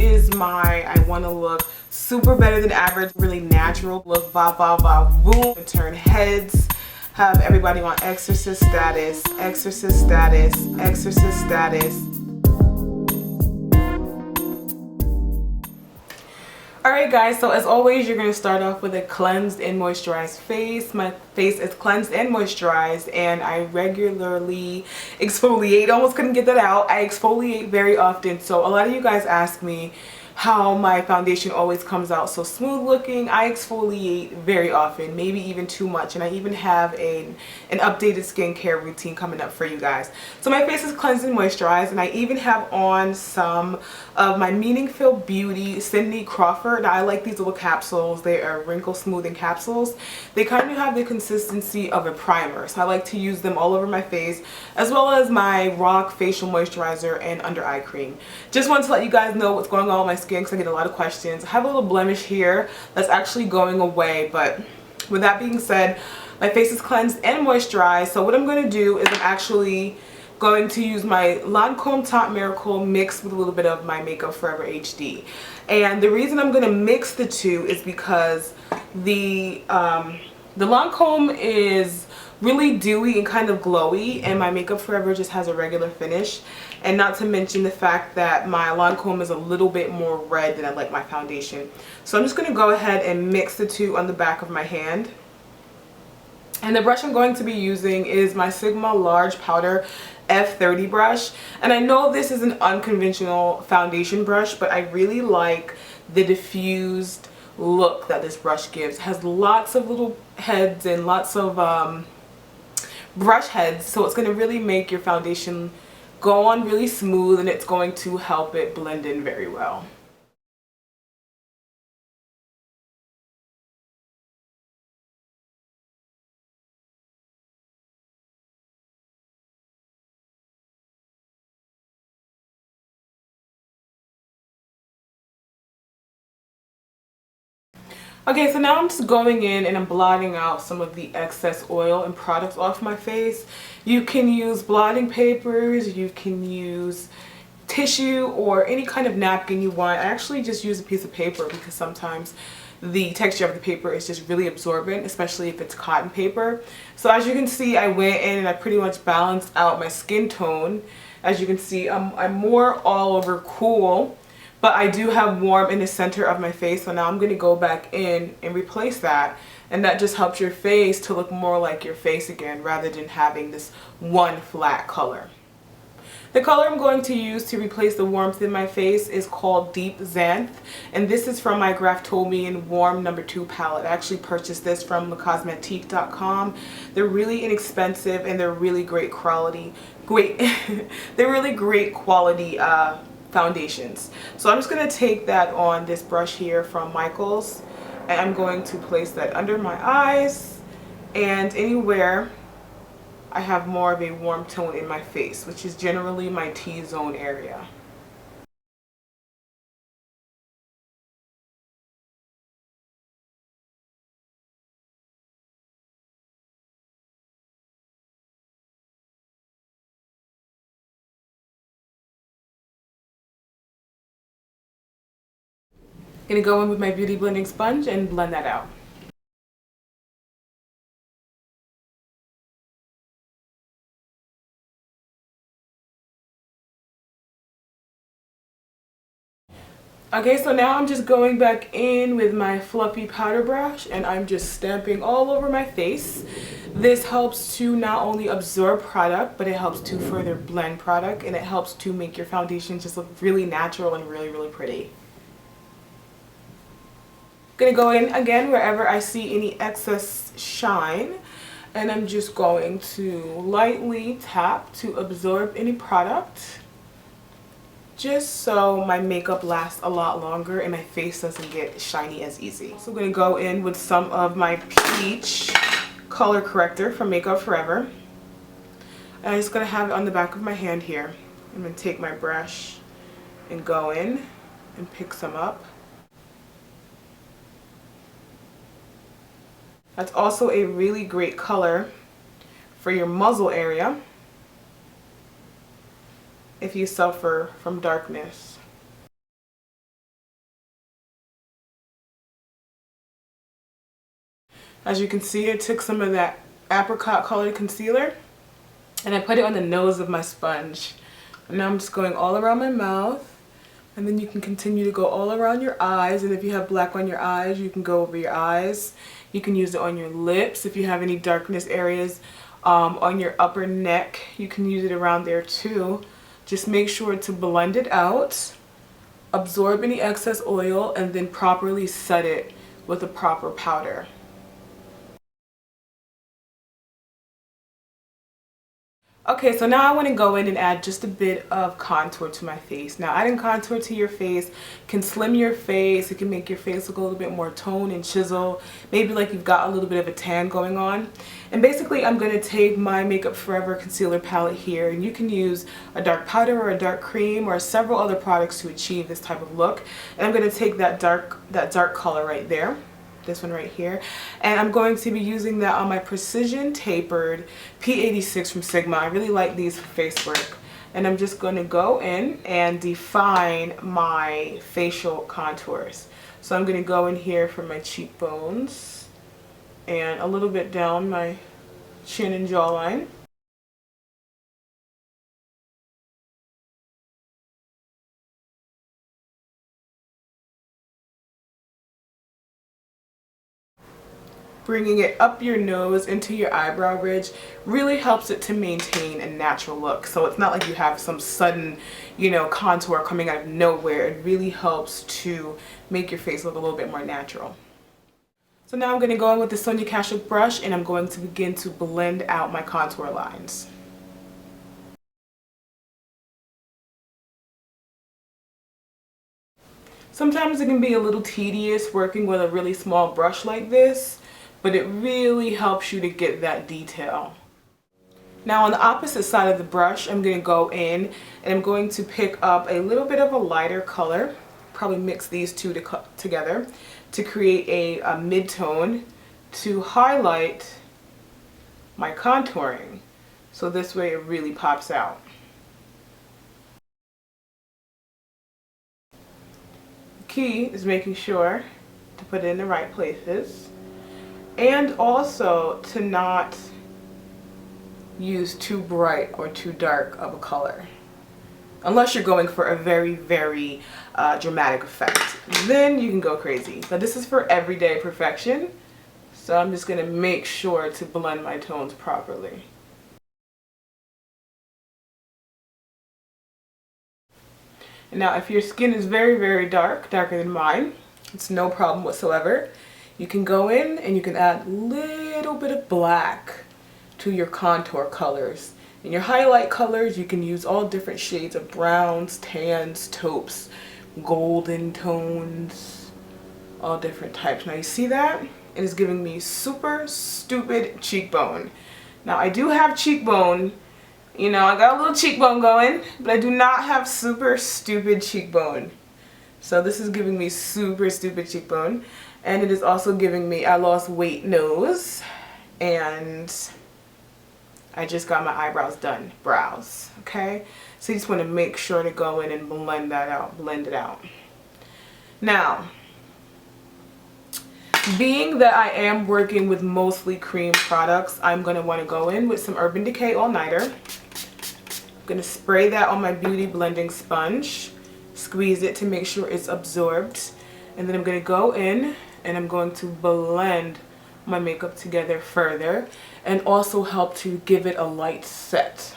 is my I want to look super better than average, really natural look, va va va boom, turn heads, have everybody on exorcist status, exorcist status, exorcist status. Alright guys, so as always, you're going to start off with a cleansed and moisturized face. My face is cleansed and moisturized, and I regularly exfoliate. Almost couldn't get that out. I exfoliate very often, so a lot of you guys ask me how my foundation always comes out so smooth looking. I exfoliate very often, maybe even too much, and I even have an updated skincare routine coming up for you guys. So my face is cleansed and moisturized, and I even have on some of my Meaningful Beauty Cindy Crawford. Now, I like these little capsules. They are wrinkle smoothing capsules. They kind of have the consistency of a primer, so I like to use them all over my face, as well as my Rock facial moisturizer and under eye cream. Just wanted to let you guys know what's going on with my skin, because I get a lot of questions. I have a little blemish here that's actually going away, but with that being said, my face is cleansed and moisturized. So what I'm going to do is I'm actually going to use my Lancome Top Miracle mixed with a little bit of my Makeup Forever HD. And the reason I'm going to mix the two is because the Lancome is really dewy and kind of glowy, and my Makeup Forever just has a regular finish. And not to mention the fact that my Lancome is a little bit more red than I like my foundation. So I'm just going to go ahead and mix the two on the back of my hand. And the brush I'm going to be using is my Sigma Large Powder F30 brush. And I know this is an unconventional foundation brush, but I really like the diffused look that this brush gives. It has lots of little heads and lots of brush heads, so it's going to really make your foundation go on really smooth, and it's going to help it blend in very well. Okay, so now I'm just going in and I'm blotting out some of the excess oil and products off my face. You can use blotting papers, you can use tissue, or any kind of napkin you want. I actually just use a piece of paper because sometimes the texture of the paper is just really absorbent, especially if it's cotton paper. So as you can see, I went in and I pretty much balanced out my skin tone. As you can see, I'm more all over cool, but I do have warm in the center of my face. So now I'm going to go back in and replace that, and that just helps your face to look more like your face again, rather than having this one flat color. The color I'm going to use to replace the warmth in my face is called Deep Xanth, and this is from my Graftobian Warm No. 2 palette. I actually purchased this from lecosmetique.com. They're really inexpensive, and they're really great quality. They're really great quality foundations. So I'm just going to take that on this brush here from Michaels, and I'm going to place that under my eyes and anywhere I have more of a warm tone in my face, which is generally my T-zone area. Gonna go in with my beauty blending sponge and blend that out. Okay, so now I'm just going back in with my fluffy powder brush, and I'm just stamping all over my face. This helps to not only absorb product, but it helps to further blend product, and it helps to make your foundation just look really natural and really, really pretty. Gonna go in again wherever I see any excess shine, and I'm just going to lightly tap to absorb any product, just so my makeup lasts a lot longer and my face doesn't get shiny as easy. So I'm gonna go in with some of my peach color corrector from Makeup Forever, and I'm just gonna have it on the back of my hand here. I'm gonna take my brush and go in and pick some up. That's also a really great color for your muzzle area if you suffer from darkness. As you can see, I took some of that apricot colored concealer and I put it on the nose of my sponge. And now I'm just going all around my mouth, and then you can continue to go all around your eyes, and if you have black on your eyes, you can go over your eyes. You can use it on your lips if you have any darkness areas on your upper neck. You can use it around there too. Just make sure to blend it out, absorb any excess oil, and then properly set it with a proper powder. Okay, so now I want to go in and add just a bit of contour to my face. Now, adding contour to your face can slim your face. It can make your face look a little bit more toned and chisel. Maybe like you've got a little bit of a tan going on. And basically, I'm going to take my Makeup Forever concealer palette here. And you can use a dark powder or a dark cream or several other products to achieve this type of look. And I'm going to take that dark color right there. This one right here, and I'm going to be using that on my Precision Tapered P86 from Sigma. I really like these for face work, and I'm just going to go in and define my facial contours. So I'm going to go in here for my cheekbones and a little bit down my chin and jawline. Bringing it up your nose into your eyebrow ridge really helps it to maintain a natural look. So it's not like you have some sudden, contour coming out of nowhere. It really helps to make your face look a little bit more natural. So now I'm going to go in with the Sonia Kashuk brush, and I'm going to begin to blend out my contour lines. Sometimes it can be a little tedious working with a really small brush like this, but it really helps you to get that detail. Now on the opposite side of the brush, I'm going to go in and I'm going to pick up a little bit of a lighter color, probably mix these two together to create a mid-tone to highlight my contouring. So this way it really pops out. The key is making sure to put it in the right places. And also to not use too bright or too dark of a color. Unless you're going for a very, very dramatic effect. Then you can go crazy. But this is for everyday perfection. So I'm just going to make sure to blend my tones properly. And now if your skin is very, very dark, darker than mine, it's no problem whatsoever. You can go in and you can add a little bit of black to your contour colors. In your highlight colors, you can use all different shades of browns, tans, taupes, golden tones, all different types. Now you see that? It is giving me super stupid cheekbone. Now I do have cheekbone, I got a little cheekbone going, but I do not have super stupid cheekbone. So this is giving me super stupid cheekbone. And it is also giving me I lost weight nose, and I just got my eyebrows done, brows, okay? So you just want to make sure to go in and blend that out, blend it out. Now, being that I am working with mostly cream products, I'm going to want to go in with some Urban Decay All Nighter. I'm going to spray that on my Beauty Blending Sponge, squeeze it to make sure it's absorbed, and then I'm going to go in and I'm going to blend my makeup together further and also help to give it a light set.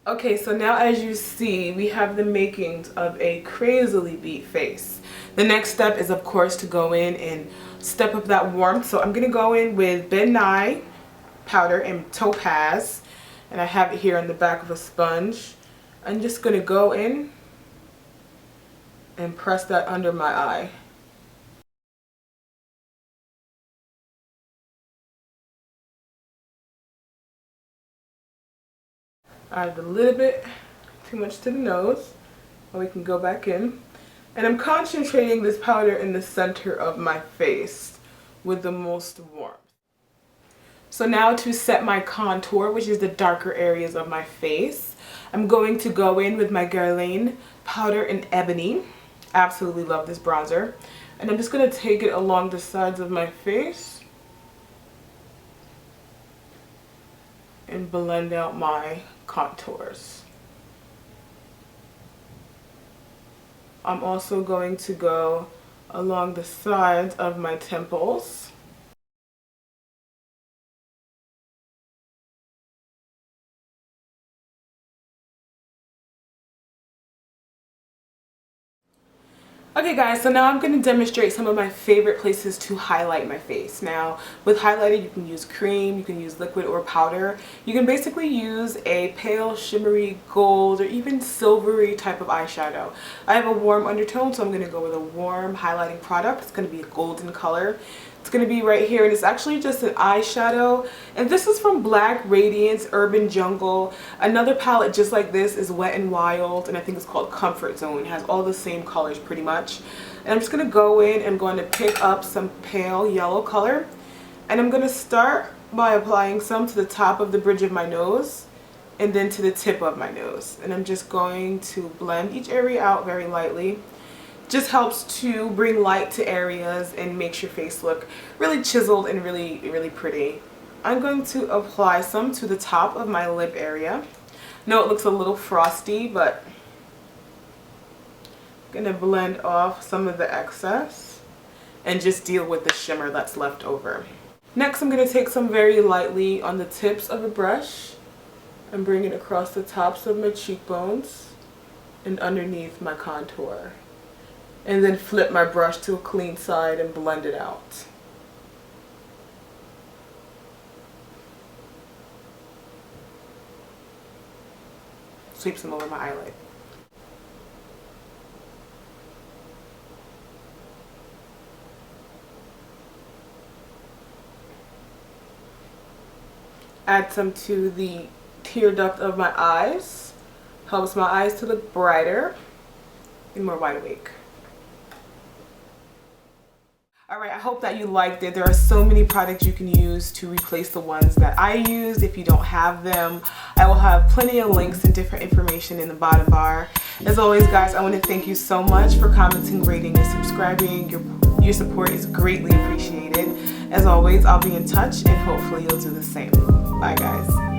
Okay, so now as you see, we have the makings of a crazily beat face. The next step is of course to go in and step up that warmth. So I'm going to go in with Ben Nye powder in Topaz, and I have it here on the back of a sponge. I'm just going to go in and press that under my eye. I added a little bit too much to the nose, and we can go back in. And I'm concentrating this powder in the center of my face with the most warmth. So now to set my contour, which is the darker areas of my face, I'm going to go in with my Guerlain powder in Ebony. Absolutely love this bronzer. And I'm just going to take it along the sides of my face and blend out my contours. I'm also going to go along the sides of my temples. Okay guys, so now I'm going to demonstrate some of my favorite places to highlight my face. Now with highlighter you can use cream, you can use liquid or powder. You can basically use a pale shimmery gold or even silvery type of eyeshadow. I have a warm undertone, so I'm going to go with a warm highlighting product. It's going to be a golden color. It's going to be right here, and it's actually just an eyeshadow, and this is from Black Radiance Urban Jungle. Another palette just like this is Wet n Wild, and I think it's called Comfort Zone. It has all the same colors pretty much. And I'm just going to go in and I'm going to pick up some pale yellow color, and I'm going to start by applying some to the top of the bridge of my nose and then to the tip of my nose, and I'm just going to blend each area out very lightly. Just helps to bring light to areas and makes your face look really chiseled and really pretty. I'm going to apply some to the top of my lip area. No, it looks a little frosty, but I'm going to blend off some of the excess and just deal with the shimmer that's left over. Next, I'm going to take some very lightly on the tips of a brush and bring it across the tops of my cheekbones and underneath my contour. And then flip my brush to a clean side and blend it out. Sweep some over my eyelid. Add some to the tear duct of my eyes. Helps my eyes to look brighter and more wide awake. Alright, I hope that you liked it. There are so many products you can use to replace the ones that I used. If you don't have them, I will have plenty of links and different information in the bottom bar. As always guys, I want to thank you so much for commenting, rating, and subscribing. Your support is greatly appreciated. As always, I'll be in touch and hopefully you'll do the same. Bye guys.